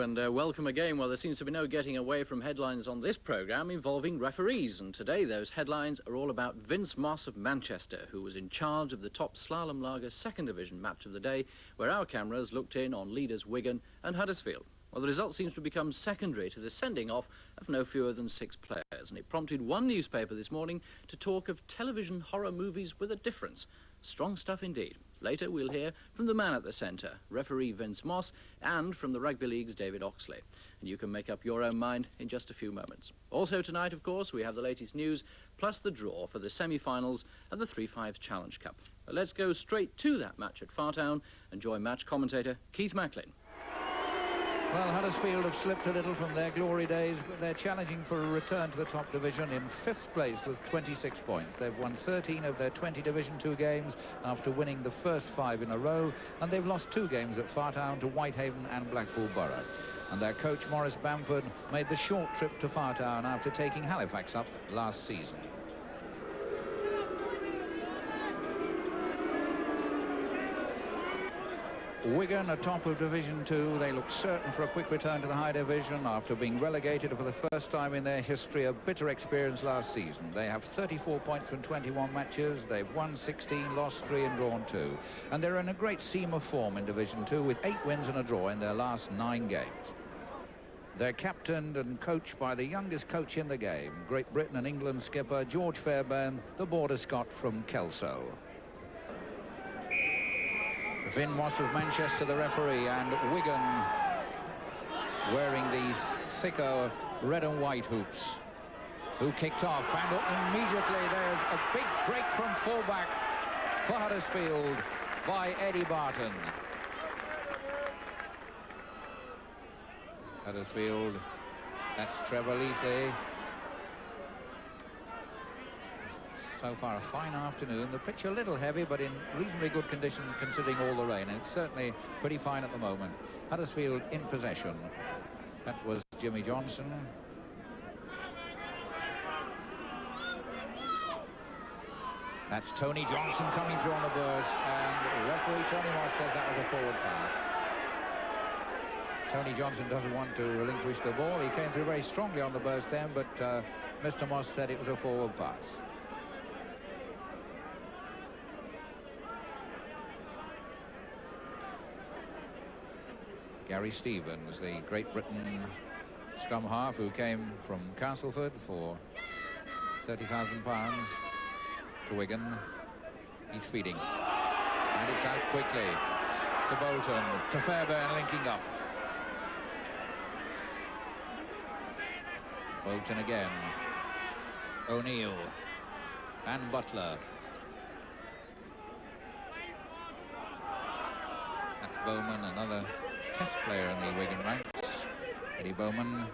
and welcome again. Well, there seems to be no getting away from headlines on this programme involving referees, and today those headlines are all about Vince Moss of Manchester, who was in charge of the top slalom lager second division match of the day, where our cameras looked in on leaders Wigan and Huddersfield. Well, the result seems to become secondary to the sending off of no fewer than 6 players, and it prompted one newspaper this morning to talk of television horror movies with a difference. Strong stuff indeed. Later we'll hear from the man at the centre, referee Vince Moss, and from the Rugby League's David Oxley. And you can make up your own mind in just a few moments. Also tonight, of course, we have the latest news, plus the draw for the semi-finals of the 3-5 Challenge Cup. But let's go straight to that match at Fartown and join match commentator Keith Macklin. Well, Huddersfield have slipped a little from their glory days, but they're challenging for a return to the top division in 5th place with 26 points. They've won 13 of their 20 Division 2 games after winning the first 5 in a row, and they've lost 2 games at Fartown to Whitehaven and Blackpool Borough. And their coach, Maurice Bamford, made the short trip to Fartown after taking Halifax up last season. Wigan are top of Division 2. They look certain for a quick return to the high division after being relegated for the first time in their history. A bitter experience last season. They have 34 points from 21 matches. They've won 16, lost 3 and drawn 2. And they're in a great seam of form in Division 2 with 8 wins and a draw in their last 9 games. They're captained and coached by the youngest coach in the game, Great Britain and England skipper George Fairbairn, the Border Scot from Kelso. Vin Moss of Manchester, the referee, and Wigan wearing these thicker red and white hoops. Who kicked off, and immediately there's a big break from fullback for Huddersfield by Eddie Barton. Huddersfield, that's Trevor Leafley. So far a fine afternoon. The pitch a little heavy, but in reasonably good condition considering all the rain, and it's certainly pretty fine at the moment. Huddersfield in possession. That was Jimmy Johnson. That's Tony Johnson coming through on the burst, and referee Tony Moss says that was a forward pass. Tony Johnson doesn't want to relinquish the ball. He came through very strongly on the burst then, but Mr. Moss said it was a forward pass. Gary Stevens, the Great Britain scrum half who came from Castleford for £30,000 to Wigan. He's feeding. And it's out quickly to Bolton, to Fairbairn linking up. Bolton again. O'Neill and Butler. That's Bowman, another Test player in the Wigan ranks. Eddie Bowman.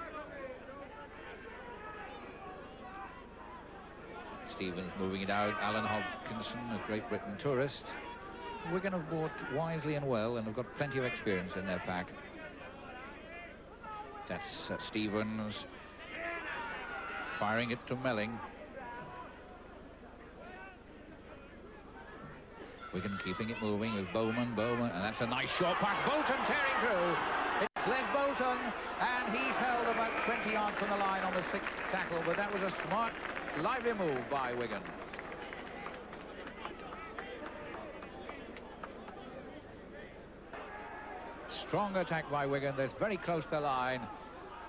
Stevens moving it out. Alan Hopkinson, a Great Britain tourist. Wigan have bought wisely and well and have got plenty of experience in their pack. That's Stevens firing it to Melling. Wigan keeping it moving with Bowman, and that's a nice short pass. Bolton tearing through. It's Les Bolton, and he's held about 20 yards from the line on the 6th tackle, but that was a smart, lively move by Wigan. Strong attack by Wigan. They're very close to the line.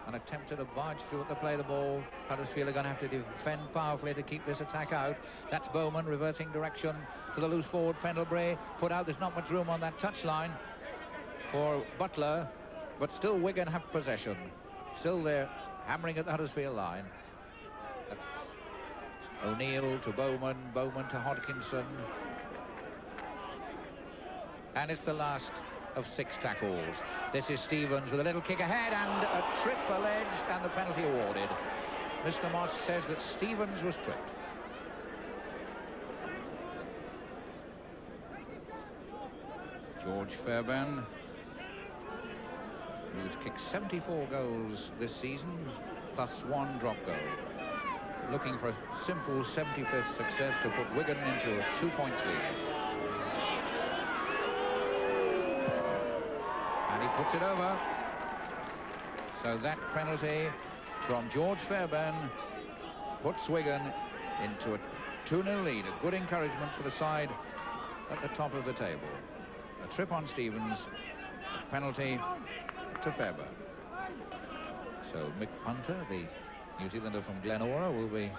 And attempted to barge through it to play the ball. Huddersfield are going to have to defend powerfully to keep this attack out. That's Bowman reversing direction to the loose forward Pendlebury. Put out, there's not much room on that touchline for Butler, but still Wigan have possession. Still they're hammering at the Huddersfield line. That's O'Neill to Bowman, Bowman to Hodkinson. And it's the last of 6 tackles. This is Stevens with a little kick ahead and a trip alleged and the penalty awarded. Mr. Moss says that Stevens was tripped. George Fairbairn, who's kicked 74 goals this season, plus 1 drop goal. Looking for a simple 75th success to put Wigan into a 2-point lead. And he puts it over. So that penalty from George Fairbairn puts Wigan into a 2-0 lead. A good encouragement for the side at the top of the table. A trip on Stevens, a penalty to Fairbairn. So Mick Punter, the New Zealander from Glenora, will be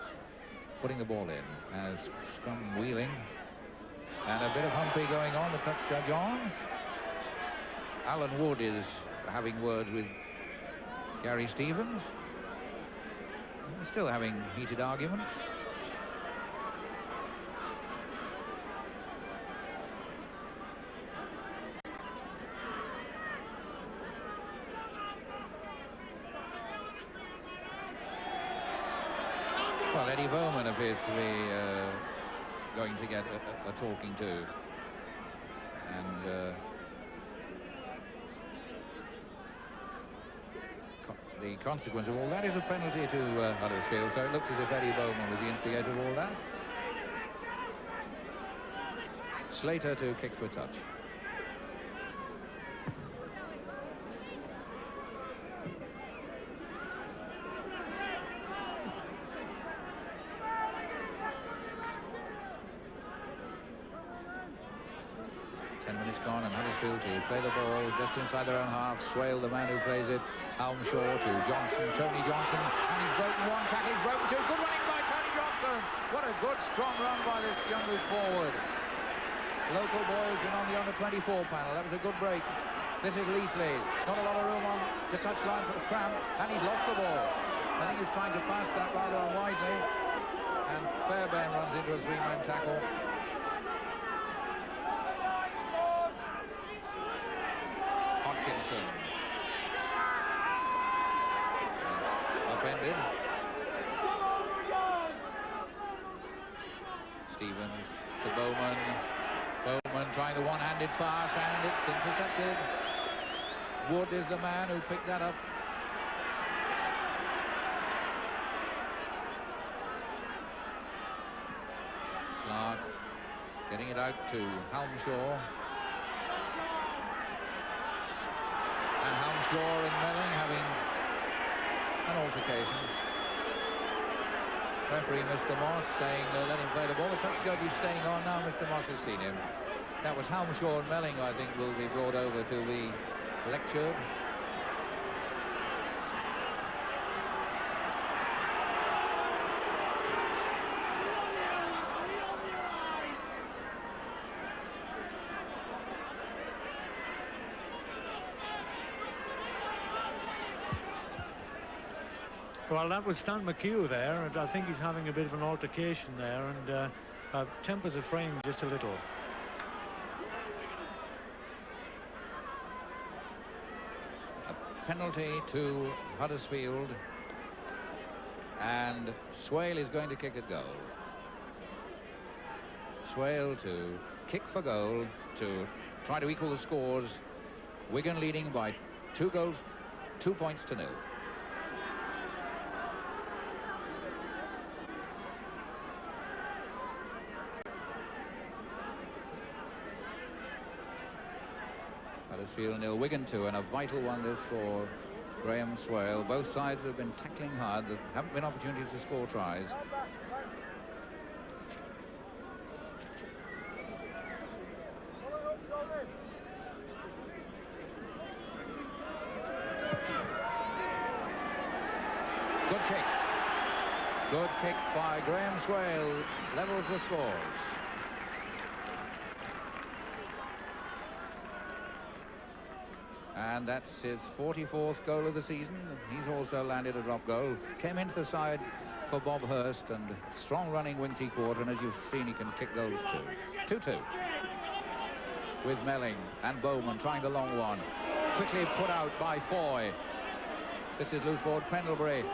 putting the ball in as scrum wheeling. And a bit of humpy going on, the touch judge on. Alan Wood is having words with Gary Stevens. They're still having heated arguments. Well, Eddie Bowman appears to be going to get a talking to. And the consequence of all that is a penalty to Huddersfield, so it looks as if Eddie Bowman was the instigator of all that. Slater to kick for touch. Gone, and Huddersfield to play the ball just inside their own half. Swale, the man who plays it. Halmshaw to Johnson, Tony Johnson, and he's broken one tackle, he's broken two. Good running by Tony Johnson. What a good, strong run by this young loose forward. Local boy has been on the under-24 panel. That was a good break. This is Leafley. Not a lot of room on the touchline for the cramp, and he's lost the ball. I think he's trying to pass that rather unwisely, and Fairbairn runs into a three-man tackle. Hopkinson. Upended. Stevens to Bowman. Bowman trying the one-handed pass, and it's intercepted. Wood is the man who picked that up. Clark getting it out to Halmshaw. And Halmshaw and Melling having an altercation. Referee Mr. Moss saying let him play the ball. The touch judge is staying on now. Mr. Moss has seen him. That was Halmshaw and Melling, I think, will be brought over to be lectured. Well, that was Stan McHugh there, and I think he's having a bit of an altercation there, and tempers are framed just a little. A penalty to Huddersfield, and Swale is going to kick a goal. Swale to kick for goal to try to equal the scores. Wigan leading by 2 goals, 2 points to 0. Huddersfield 0, Wigan 2, and a vital one this for Graham Swale. Both sides have been tackling hard. There haven't been opportunities to score tries. Good kick. Good kick by Graham Swale. Levels the scores. And that's his 44th goal of the season. He's also landed a drop goal. Came into the side for Bob Hurst, and strong running Winty quarter, and as you've seen, he can kick goals too. 2-2. With Melling and Bowman trying the long one. Quickly put out by Foy. This is loose forward Pendlebury.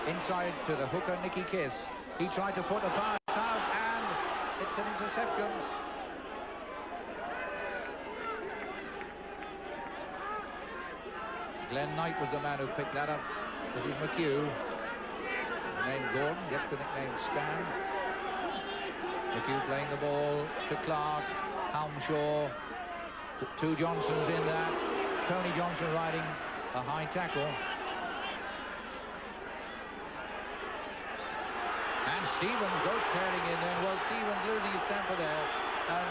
Inside to the hooker Nicky Kiss. He tried to put a pass out, and it's an interception. Glenn Knight was the man who picked that up. This is McHugh. Named Gordon, gets the nickname Stan. McHugh playing the ball to Clark. Halmshaw. 2 Johnsons in that. Tony Johnson riding a high tackle. And Stevens goes tearing in there. Well, Stevens losing his temper there, and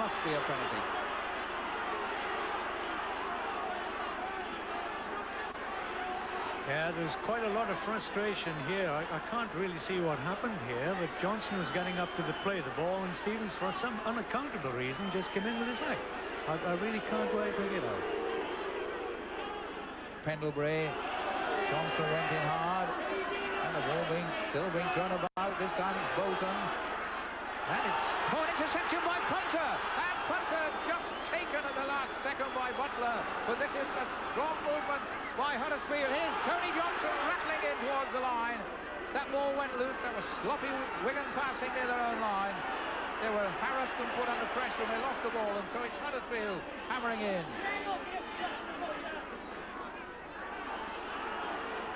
must be a penalty. Yeah, there's quite a lot of frustration here. I can't really see what happened here, but Johnson was getting up to play the ball, and Stevens, for some unaccountable reason, just came in with his leg. I really can't quite make it out. Pendlebury, Johnson went in hard, and the ball still being thrown about. This time it's Bolton, and it's caught interception by Punter, and Punter just taken at the last second by Butler. But this is a strong movement by Huddersfield. Here's Tony Johnson rattling in towards the line. That ball went loose. That was sloppy Wigan passing near their own line. They were harassed and put under pressure, and they lost the ball, and so it's Huddersfield hammering in.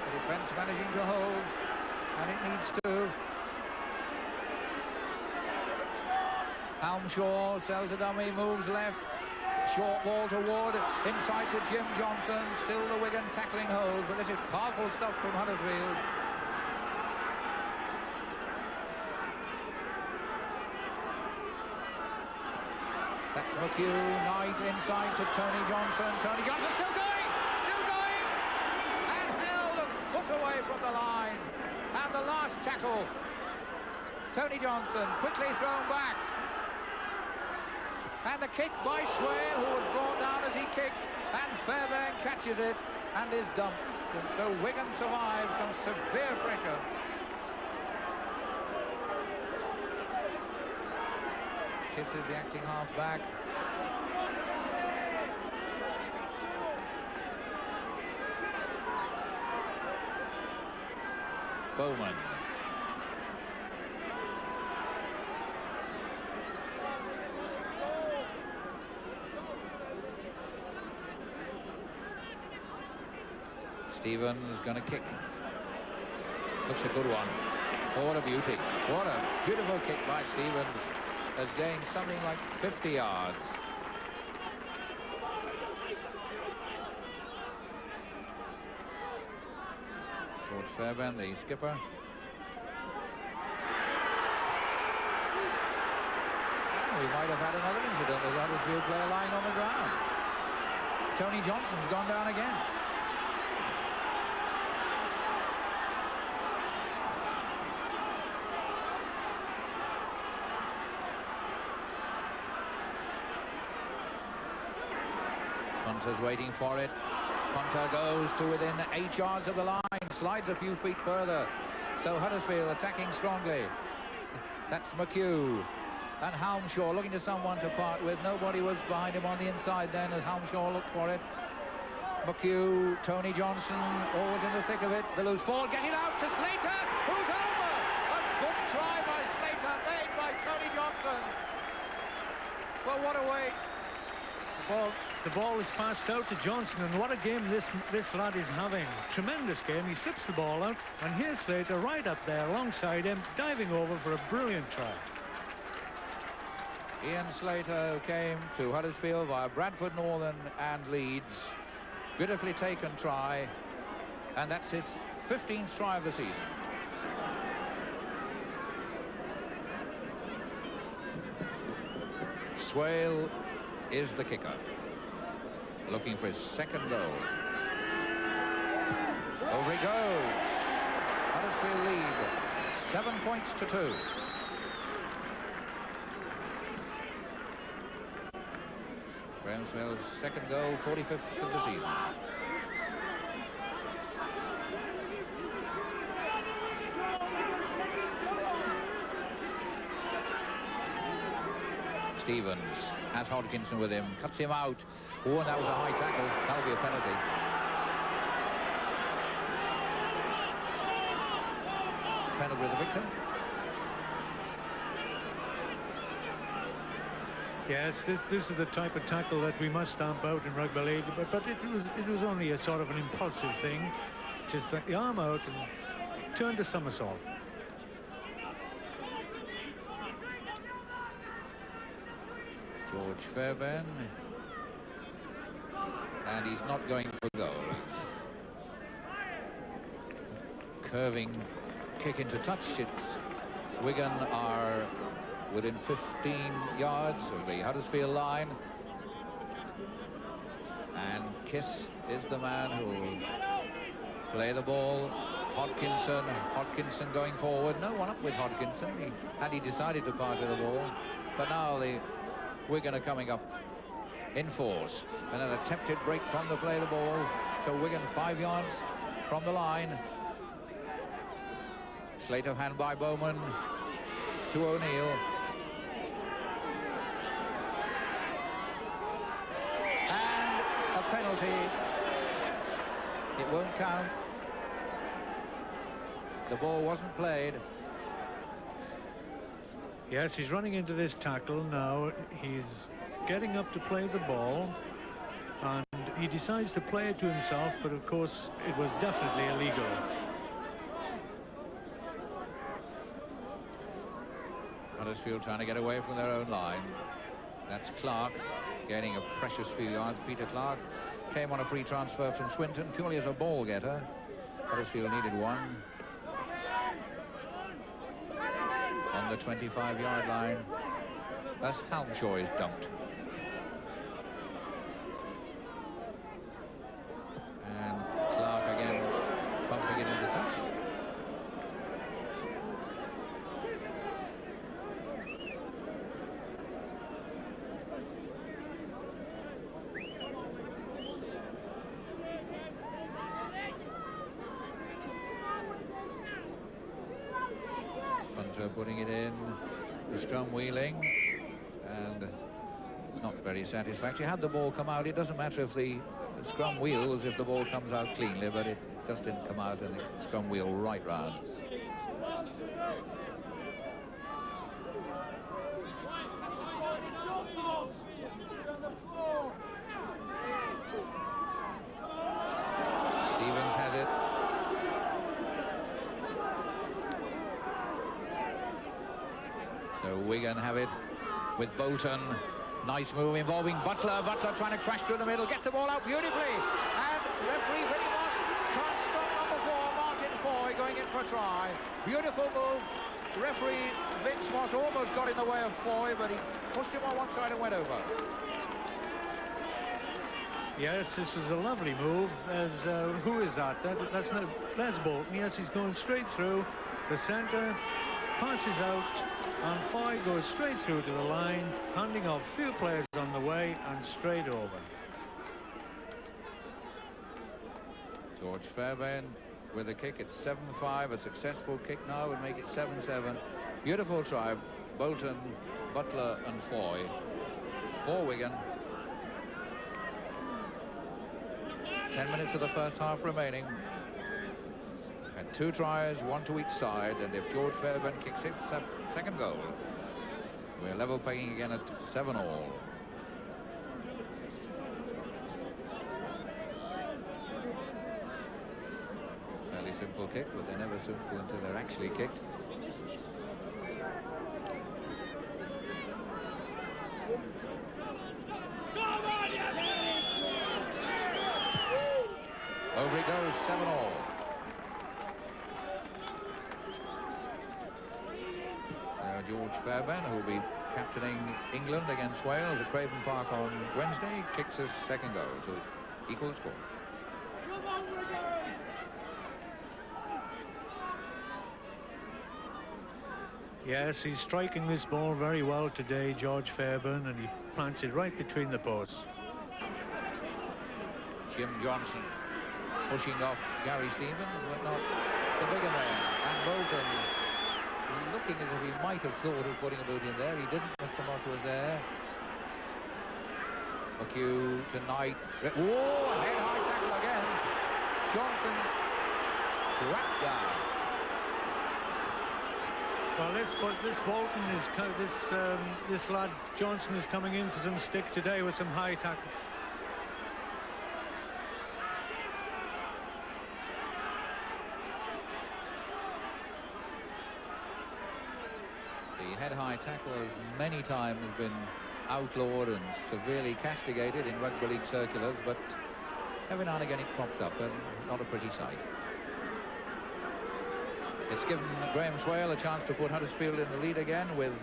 The defence managing to hold, and it needs to. Helmshaw sells a dummy, moves left. Short ball to Ward, inside to Jim Johnson. Still the Wigan tackling hold, but this is powerful stuff from Huddersfield. That's McHugh. Knight inside to Tony Johnson. Tony Johnson still going, and held a foot away from the line. And the last tackle, Tony Johnson quickly thrown back. And the kick by Swale, who was brought down as he kicked, and Fairbairn catches it and is dumped. And so Wigan survives some severe pressure. Kisses the acting half-back. Bowman. Stevens going to kick. Looks a good one. Oh, what a beauty. What a beautiful kick by Stevens. Has gained something like 50 yards. George Fairbairn, the skipper. Oh, we might have had another incident. There's a Huddersfield player lying on the ground. Tony Johnson's gone down again. Punter's waiting for it. Punter goes to within 8 yards of the line, slides a few feet further. So Huddersfield attacking strongly. That's McHugh. And Helmshaw looking to someone to part with. Nobody was behind him on the inside then as Helmshaw looked for it. McHugh, Tony Johnson, always in the thick of it. The loose ball, getting out to Slater, who's over. A good try by Slater, made by Tony Johnson. Well, what a wait. The ball was passed out to Johnson, and what a game this lad is having. Tremendous game. He slips the ball out, and here's Slater right up there alongside him, diving over for a brilliant try. Ian Slater came to Huddersfield via Bradford, Northern and Leeds. Beautifully taken try, and that's his 15th try of the season. Swale is the kicker, looking for his second goal. Over he goes. Huddersfield lead 7 points to 2. Graham Smith's second goal, 45th of the season. Stevens has Hodkinson with him, cuts him out. Oh, and that was a high tackle. That'll be a penalty. Pendlebury the victim. Yes, this is the type of tackle that we must stamp out in rugby league, but it was only a sort of an impulsive thing. Just the arm out and turned a somersault. George Fairbairn, and he's not going for goals. Curving kick into touch. It's Wigan are within 15 yards of the Huddersfield line. And Kiss is the man who will play the ball. Hodkinson going forward. No one up with Hodkinson. He decided to part with the ball. But now the Wigan are coming up in force. And an attempted break from the play the ball. So Wigan 5 yards from the line. Sleight of hand by Bowman to O'Neill. And a penalty. It won't count. The ball wasn't played. Yes, he's running into this tackle now. He's getting up to play the ball. And he decides to play it to himself, but of course it was definitely illegal. Huddersfield trying to get away from their own line. That's Clark gaining a precious few yards. Peter Clark came on a free transfer from Swinton, purely as a ball getter. Huddersfield needed one. On the 25-yard line, as Halmshaw is dumped. And Clark again pumping it into touch. Punter putting it in, the scrum wheeling, and not very satisfactory. Had the ball come out, it doesn't matter if the scrum wheels if the ball comes out cleanly, but it just didn't come out, and the scrum wheel right round. Stevens has it. So Wigan have it with Bolton. Nice move involving Butler. Butler trying to crash through the middle, gets the ball out beautifully. And referee Vinnie Moss can't stop number 4, Martin Foy, going in for a try. Beautiful move. Referee Vince Moss almost got in the way of Foy, but he pushed him on one side and went over. Yes, this was a lovely move. As who is that? That's not Les Bolton. Yes, he's going straight through the centre, passes out, and Foy goes straight through to the line, handing off few players on the way and straight over. George Fairbairn with a kick. It's 7-5. A successful kick now would make it 7-7. Beautiful try. Bolton, Butler and Foy for Wigan. 10 minutes of the first half remaining. And 2 tries, 1 to each side, and if George Fairbairn kicks his second goal, we're level pegging again at 7-all. Fairly simple kick, but they're never simple until they're actually kicked. Over it goes, 7-all. George Fairbairn, who will be captaining England against Wales at Craven Park on Wednesday, kicks his second goal to equal the score. Yes, he's striking this ball very well today, George Fairbairn, and he plants it right between the posts. Jim Johnson pushing off Gary Stevens, but not the bigger man. And Bolton looking as if he might have thought of putting a boot in there. He didn't. Mr. Moss was there. McHugh tonight. Whoa, a head high tackle again. Johnson whacked down. Well, this Bolton is this lad Johnson is coming in for some stick today with some high tackle. The head-high tackle has many times been outlawed and severely castigated in rugby league circulars, but every now and again it crops up, and not a pretty sight. It's given Graham Swale a chance to put Huddersfield in the lead again with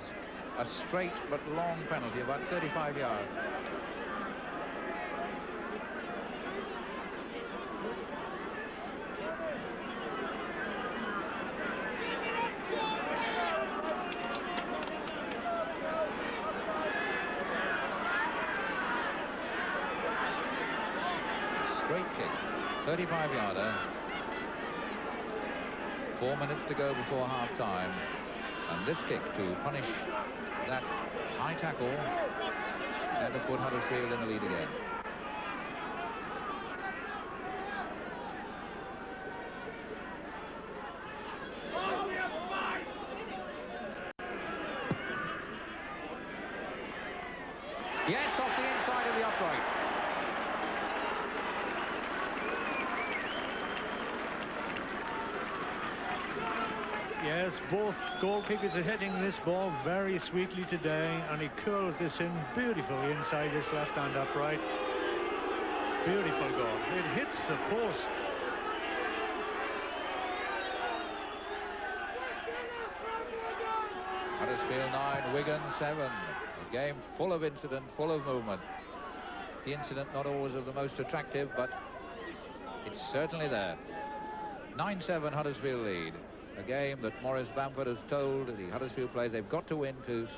a straight but long penalty, about 35 yards. Straight kick, 35-yarder. 4 minutes to go before half-time, and this kick to punish that high tackle and to put Huddersfield in the lead again. Yes, off the inside of the upright. Yes, both goal kickers are hitting this ball very sweetly today, and he curls this in beautifully inside this left-hand upright. Beautiful goal. It hits the post. Huddersfield 9, Wigan 7. A game full of incident, full of movement. The incident not always of the most attractive, but it's certainly there. 9-7 Huddersfield lead. A game that Maurice Bamford has told the Huddersfield players they've got to win to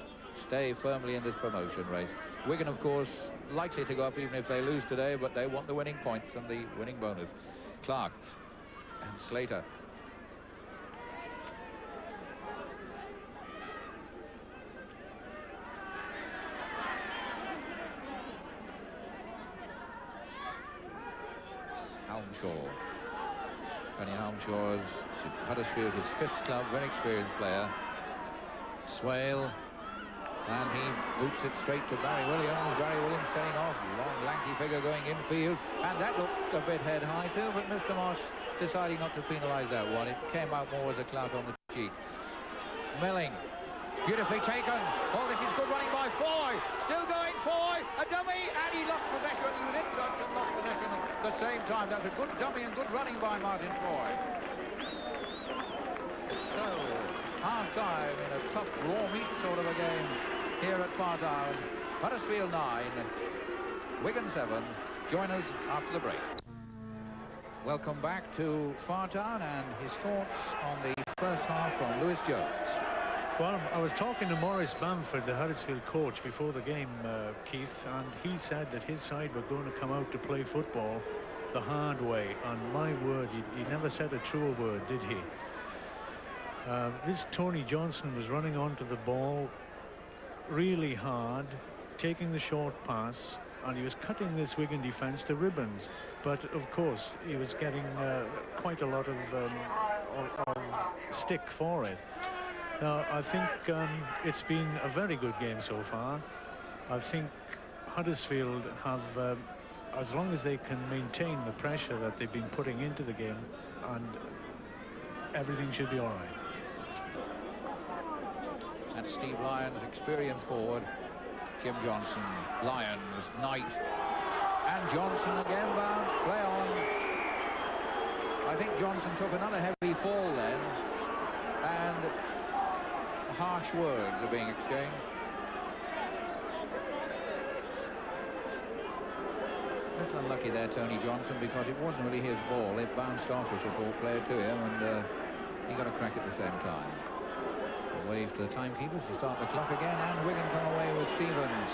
stay firmly in this promotion race. Wigan, of course, likely to go up even if they lose today, but they want the winning points and the winning bonus. Clark and Slater. Halmshaw. Tony Halmshaw is Huddersfield, his 5th club, very experienced player. Swale, and he boots it straight to Barry Williams. Barry Williams setting off, long lanky figure going infield, and that looked a bit head high too, but Mr. Moss deciding not to penalise that one. It came out more as a clout on the cheek. Milling, beautifully taken. Oh, this is good running by Foy. Still going, Foy, a dummy, and he lost possession. He was in touch and lost possession at the same time. That's a good dummy and good running by Martin Foy. So, half-time in a tough, raw meat sort of a game here at Fartown. Huddersfield 9, Wigan 7. Join us after the break. Welcome back to Fartown and his thoughts on the first half from Lewis Jones. Well, I was talking to Maurice Bamford, the Huddersfield coach, before the game, Keith, and he said that his side were going to come out to play football the hard way. And my word, he never said a truer word, did he? This Tony Johnson was running onto the ball really hard, taking the short pass, and he was cutting this Wigan defence to ribbons. But, of course, he was getting quite a lot of stick for it. Now, I think it's been a very good game so far. I think Huddersfield have, as long as they can maintain the pressure that they've been putting into the game, and everything should be all right. And Steve Lyons, experienced forward. Jim Johnson, Lyons, Knight, and Johnson again bounced, play on. I think Johnson took another heavy fall then, and harsh words are being exchanged. A little unlucky there, Tony Johnson, because it wasn't really his ball. It bounced off a support player to him, and he got a crack at the same time. A wave to the timekeepers to start the clock again, and Wigan come away with Stevens.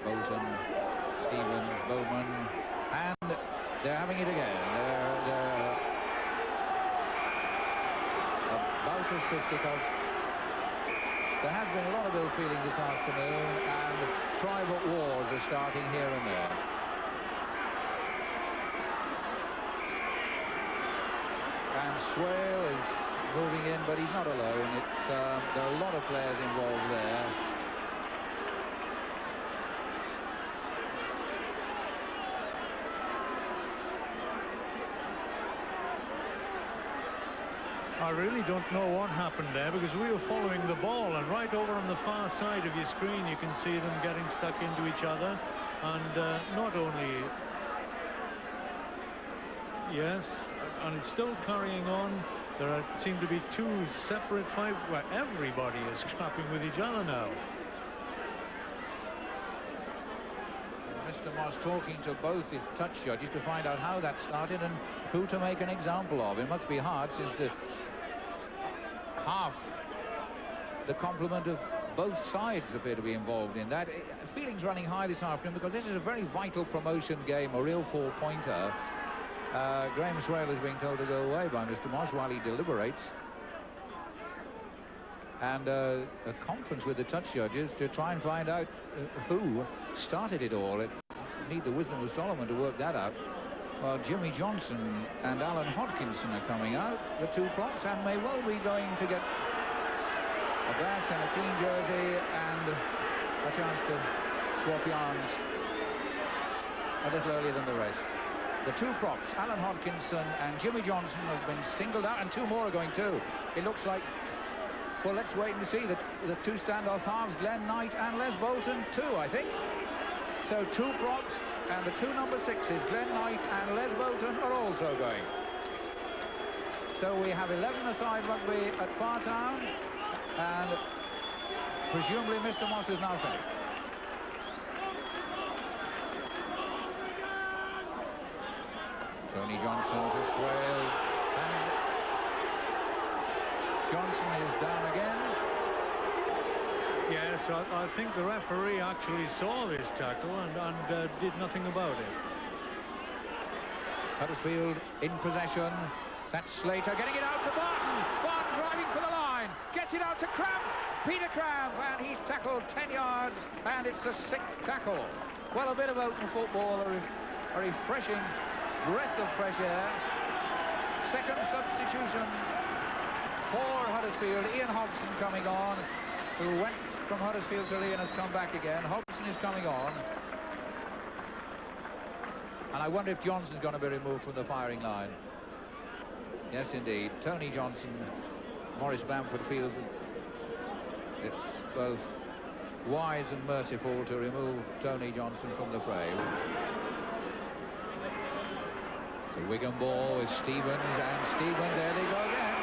Bolton, Stevens, Bowman, and they're having it again. They're about of fisticuffs. There has been a lot of ill feeling this afternoon, and private wars are starting here and there. And Swale is moving in, but he's not alone. There are a lot of players involved there. I really don't know what happened there, because we were following the ball, and right over on the far side of your screen you can see them getting stuck into each other, and not only Yes, and it's still carrying on. Seem to be two separate fights where everybody is scrapping with each other now. Mr. Moss talking to both his touch judges to find out how that started and who to make an example of. It must be hard since half the complement of both sides appear to be involved in that. Feelings running high this afternoon because this is a very vital promotion game, a real four-pointer. Graham Swale is being told to go away by Mr. Moss while he deliberates. And a conference with the touch judges to try and find out who started it all. It need the wisdom of Solomon to work that out. Well, Jimmy Johnson and Alan Hodkinson are coming out, the two props, and may well be going to get a bath and a clean jersey and a chance to swap yarns a little earlier than the rest. The two props, Alan Hodkinson and Jimmy Johnson, have been singled out, and two more are going too. It looks like, well, let's wait and see. The two standoff halves, Glenn Knight and Les Bolton, too, I think. So two props and the two number sixes, Glenn Knight and Les Bolton, are also going. So we have 11-a-side rugby at Fartown, and presumably Mr. Moss is now finished. Tony Johnson to Swale, and Johnson is down again. Yes, I think the referee actually saw this tackle and did nothing about it. Huddersfield in possession. That's Slater getting it out to Barton. Barton driving for the line. Gets it out to Cramp. Peter Cramp, and he's tackled 10 yards, and it's the 6th tackle. Well, a bit of open football, a refreshing breath of fresh air. Second substitution for Huddersfield. Ian Hobson coming on, who went from Huddersfield to Lee and has come back again. Hobson is coming on. And I wonder if Johnson's going to be removed from the firing line. Yes, indeed. Tony Johnson, Maurice Bamford feels it's both wise and merciful to remove Tony Johnson from the fray. So Wigan ball with Stevens, and Stevens, there they go again.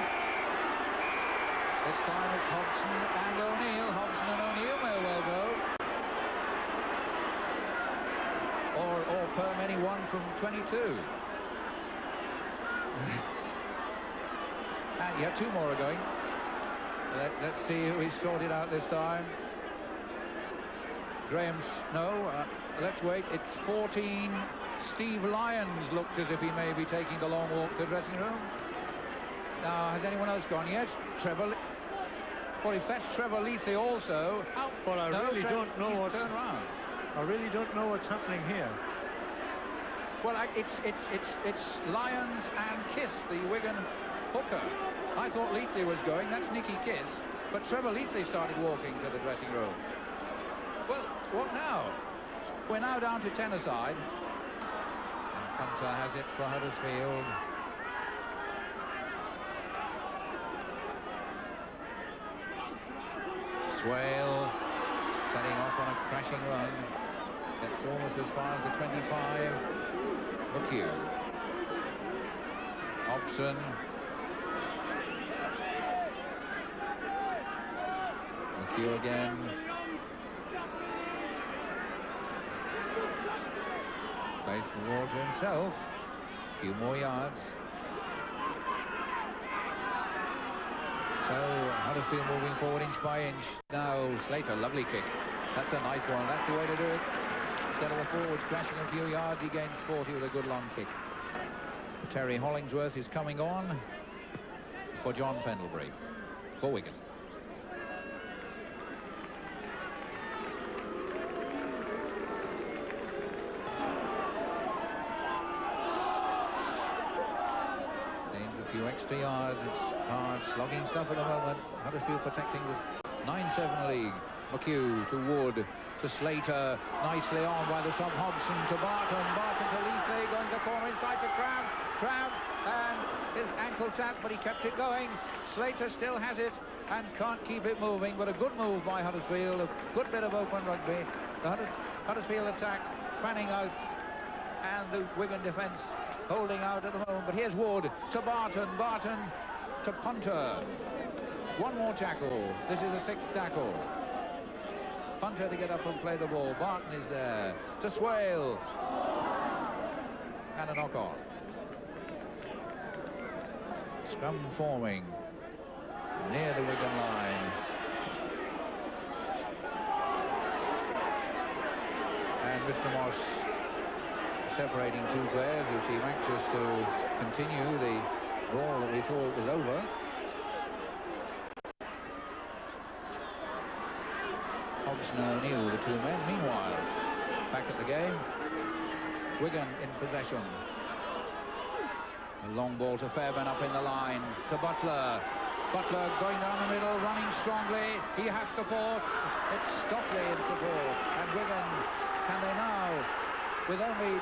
This time it's Hobson and O'Neill. Hobson and O'Neill may well go. Or Perm, anyone from 22. And yeah, two more are going. Let's see who he's sorted out this time. Let's wait. It's 14. Steve Lyons looks as if he may be taking the long walk to the dressing room. Now, has anyone else gone? Yes, Trevor. Well, if that's Trevor Leathley also. Oh, well, I really don't know what's turned round. I really don't know what's happening here. Well, it's Lyons and Kiss, the Wigan hooker. I thought Leathley was going. That's Nicky Kiss. But Trevor Leathley started walking to the dressing room. Well, what now? We're now down to 10-a-side. And Punter has it for Huddersfield. Swale setting off on a crashing run. That's almost as far as the 25. McHugh. Hobson. McHugh again. Plays the ball to himself. A few more yards. So Huddersfield moving forward inch by inch. Now Slater, lovely kick. That's a nice one. That's the way to do it. Instead of the forwards crashing a few yards, he gains 40 with a good long kick. Terry Hollingsworth is coming on for John Pendlebury for Wigan. Gains a few extra yards. It's hard slogging stuff at the moment. Huddersfield protecting this 9-7 league. McHugh to Wood to Slater, nicely on by the sub Hobson to Barton, Barton to Leathley, going to the corner inside to Cramp, and his ankle tapped, but he kept it going. Slater still has it and can't keep it moving, but a good move by Huddersfield, a good bit of open rugby. The Huddersfield attack fanning out, and the Wigan defence holding out at the moment, but here's Wood to Barton, Barton to Punter. One more tackle. This is the 6th tackle. Punter to get up and play the ball. Barton is there to Swale. And a knock-on. Scrum forming near the Wigan line. And Mr. Moss separating two players who seem anxious to continue the ball that we thought was over. Hobson and O'Neill, the two men. Meanwhile, back at the game, Wigan in possession. A long ball to Fairbairn up in the line, to Butler. Butler going down the middle, running strongly. He has support. It's Stockley in support. And Wigan, can they now, with only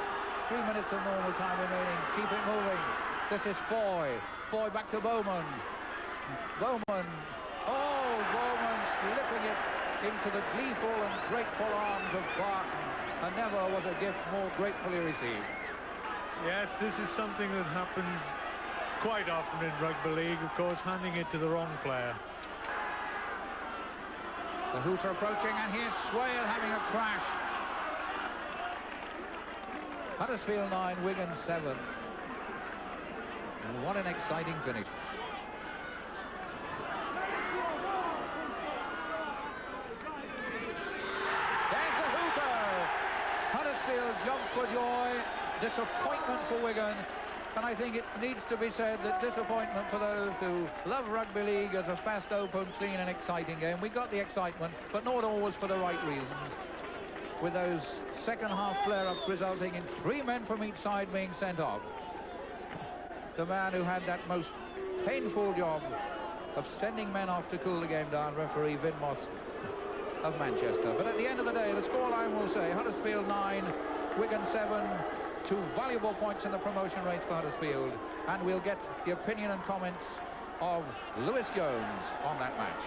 3 minutes of normal time remaining, keep it moving? This is Foy. Foy back to Bowman. Bowman. Oh, Bowman slipping it into the gleeful and grateful arms of Barton. And never was a gift more gratefully received. Yes, this is something that happens quite often in rugby league, of course, handing it to the wrong player. The hooter approaching, and here's Swale having a crash. Huddersfield 9, Wigan 7. And what an exciting finish. There's the hooter. Huddersfield jumped for joy. Disappointment for Wigan. And I think it needs to be said that disappointment for those who love rugby league as a fast, open, clean and exciting game. We got the excitement, but not always for the right reasons. With those second half flare-ups resulting in 3 men from each side being sent off. The man who had that most painful job of sending men off to cool the game down, referee Vin Moss of Manchester. But at the end of the day, the scoreline will say Huddersfield 9, Wigan 7, 2 valuable points in the promotion race for Huddersfield. And we'll get the opinion and comments of Lewis Jones on that match.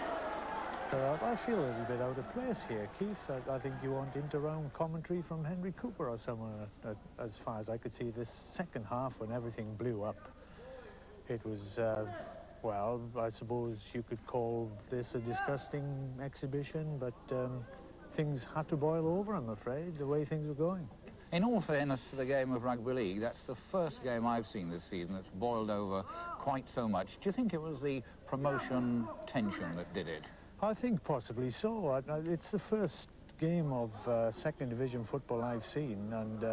I feel a little bit out of place here, Keith. I think you want inter-round commentary from Henry Cooper or someone. As far as I could see, this second half when everything blew up, it was, well, I suppose you could call this a disgusting exhibition, but things had to boil over, I'm afraid, the way things were going. In all fairness to the game of rugby league, that's the first game I've seen this season that's boiled over quite so much. Do you think it was the promotion tension that did it? I think possibly so. It's the first game of second division football I've seen, and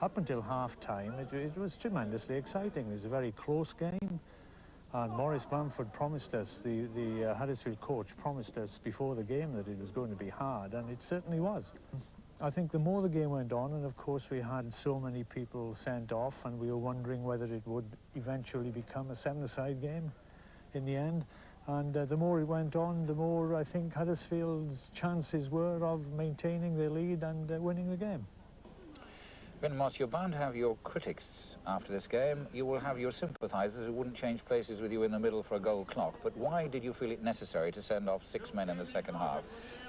up until half-time it was tremendously exciting. It was a very close game, and Maurice Bamford promised us, the Huddersfield coach promised us before the game that it was going to be hard, and it certainly was. I think the more the game went on, and of course we had so many people sent off, and we were wondering whether it would eventually become a 7-a-side game in the end. And the more it went on, the more I think Huddersfield's chances were of maintaining their lead and winning the game. Ben Moss, you're bound to have your critics after this game. You will have your sympathisers who wouldn't change places with you in the middle for a goal clock. But why did you feel it necessary to send off 6 men in the second half?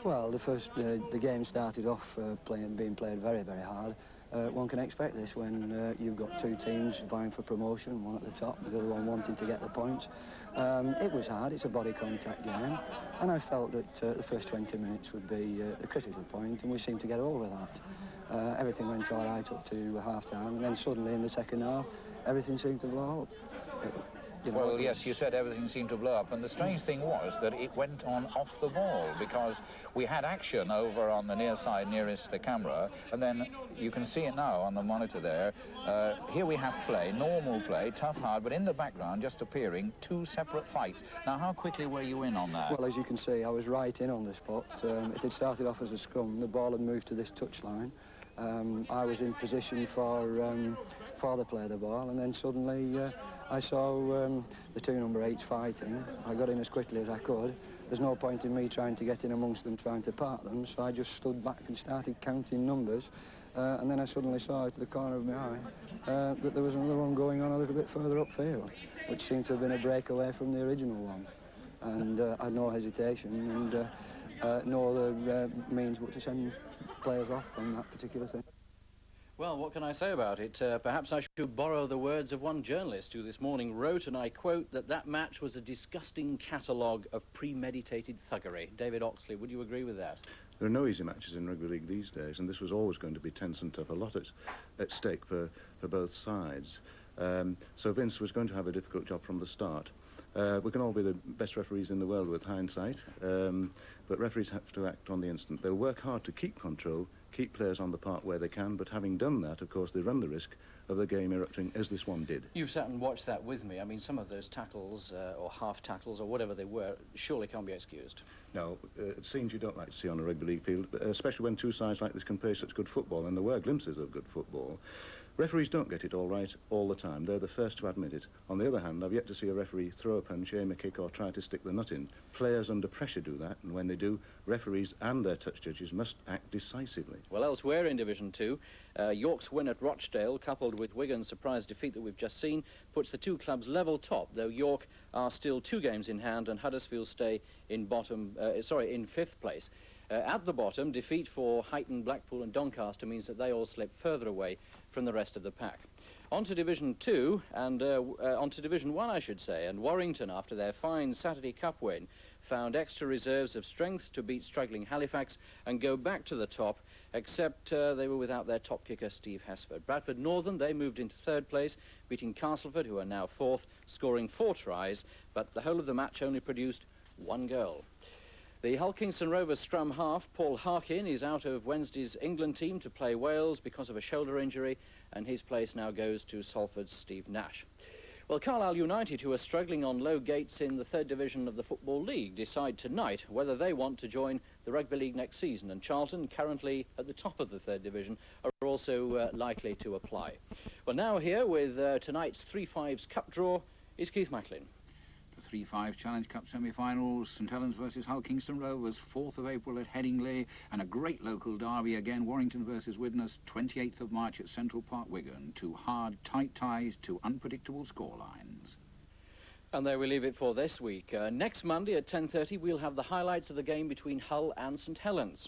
Well, the game started off being played very, very hard. One can expect this when you've got 2 teams vying for promotion, one at the top, the other one wanting to get the points. It was hard, it's a body contact game, and I felt that the first 20 minutes would be the critical point, and we seemed to get over that. Everything went all right up to half-time, and then suddenly in the second half, everything seemed to blow up. Well, yes, you said everything seemed to blow up, and the strange thing was that it went on off the ball, because we had action over on the near side nearest the camera, and then you can see it now on the monitor there. Here we have play, normal play, tough, hard, but in the background just appearing 2 separate fights. Now, how quickly were you in on that? Well, as you can see, I was right in on the spot. It had started off as a scrum, the ball had moved to this touchline. I was in position for the play of the ball, and then suddenly I saw the 2 number 8s fighting. I got in as quickly as I could. There's no point in me trying to get in amongst them, trying to part them, so I just stood back and started counting numbers. And then I suddenly saw out of the corner of my eye that there was another one going on a little bit further upfield, which seemed to have been a breakaway from the original one. And I had no hesitation and no other means but to send players off on that particular thing. Well, what can I say about it? Perhaps I should borrow the words of one journalist who this morning wrote, and I quote, that match was a disgusting catalogue of premeditated thuggery. David Oxley, would you agree with that? There are no easy matches in rugby league these days, and this was always going to be tense and tough, a lot at stake for both sides. So Vince was going to have a difficult job from the start. We can all be the best referees in the world with hindsight, but referees have to act on the instant. They'll work hard to keep control, keep players on the park where they can, but having done that, of course, they run the risk of the game erupting as this one did. You've sat and watched that with me. I mean, some of those tackles, or half tackles, or whatever they were, surely can't be excused. No, scenes you don't like to see on a rugby league field, especially when two sides like this can play such good football, and there were glimpses of good football. Referees don't get it all right all the time. They're the first to admit it. On the other hand, I've yet to see a referee throw a punch, aim a kick, or try to stick the nut in. Players under pressure do that, and when they do, referees and their touch judges must act decisively. Well, elsewhere in Division 2, York's win at Rochdale, coupled with Wigan's surprise defeat that we've just seen, puts the two clubs level top, though York are still 2 games in hand and Huddersfield stay in in 5th place. At the bottom, defeat for Huyton, Blackpool and Doncaster means that they all slip further away from the rest of the pack. On to Division 2, and on to Division 1, I should say, and Warrington, after their fine Saturday Cup win, found extra reserves of strength to beat struggling Halifax and go back to the top, except they were without their top kicker, Steve Hesford. Bradford Northern, they moved into 3rd place, beating Castleford, who are now 4th, scoring 4 tries, but the whole of the match only produced 1 goal. The Hull Kingston Rovers scrum half, Paul Harkin, is out of Wednesday's England team to play Wales because of a shoulder injury, and his place now goes to Salford's Steve Nash. Well, Carlisle United, who are struggling on low gates in the 3rd division of the Football League, decide tonight whether they want to join the Rugby League next season, and Charlton, currently at the top of the 3rd division, are also likely to apply. Well, now here with tonight's 3-5s Cup draw is Keith Macklin. 3-5 Challenge Cup semi-finals, St Helens versus Hull Kingston Rovers, 4th of April at Headingley, and a great local derby again, Warrington versus Widnes, 28th of March at Central Park, Wigan. 2 hard, tight ties, 2 unpredictable scorelines. And there we leave it for this week. Next Monday at 10:30 we'll have the highlights of the game between Hull and St Helens.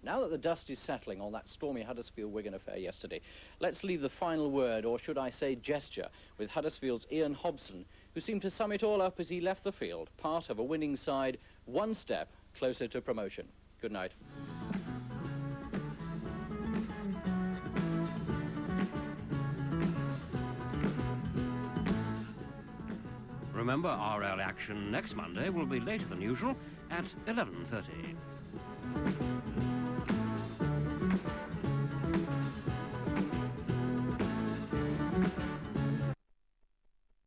Now that the dust is settling on that stormy Huddersfield-Wigan affair yesterday, let's leave the final word, or should I say gesture, with Huddersfield's Ian Hobson, who seemed to sum it all up as he left the field, part of a winning side, 1 step closer to promotion. Good night. Remember, our early action next Monday will be later than usual at 11:30.